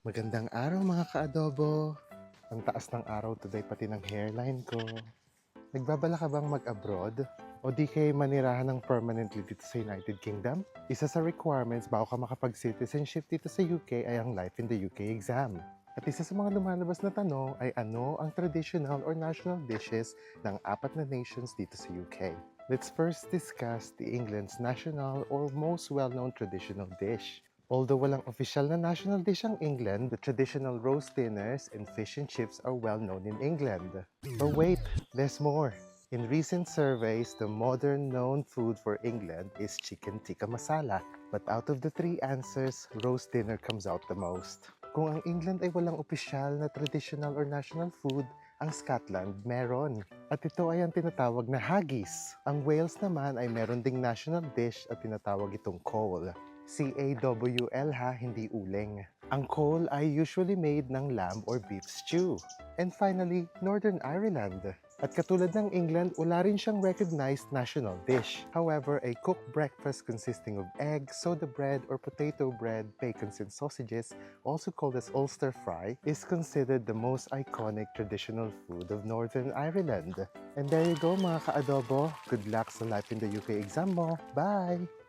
Magandang araw mga ka-adobo! Ang taas ng araw today pati ng hairline ko. Nagbabala ka bang mag-abroad? O di kay manirahan ng permanently dito sa United Kingdom? Isa sa requirements bago ka makapag-citizenship dito sa UK ay ang Life in the UK exam. At isa sa mga lumalabas na tanong ay ano ang traditional or national dishes ng apat na nations dito sa UK. Let's first discuss the England's national or most well-known traditional dish. Although walang official na national dish ang England, the traditional roast dinners and fish and chips are well known in England. But wait, there's more. In recent surveys, the modern known food for England is chicken tikka masala. But out of the three answers, roast dinner comes out the most. Kung ang England ay walang opisyal na traditional or national food, ang Scotland meron. At ito ay ang tinatawag na haggis. Ang Wales naman ay meron ding national dish at tinatawag itong cawl. C-A-W-L ha, hindi uling. Ang cawl ay usually made ng lamb or beef stew. And finally, Northern Ireland. At katulad ng England, wala rin siyang recognized national dish. However, a cooked breakfast consisting of eggs, soda bread, or potato bread, bacons, and sausages, also called as Ulster fry, is considered the most iconic traditional food of Northern Ireland. And there you go mga ka-adobo. Good luck sa Life in the UK exam mo. Bye!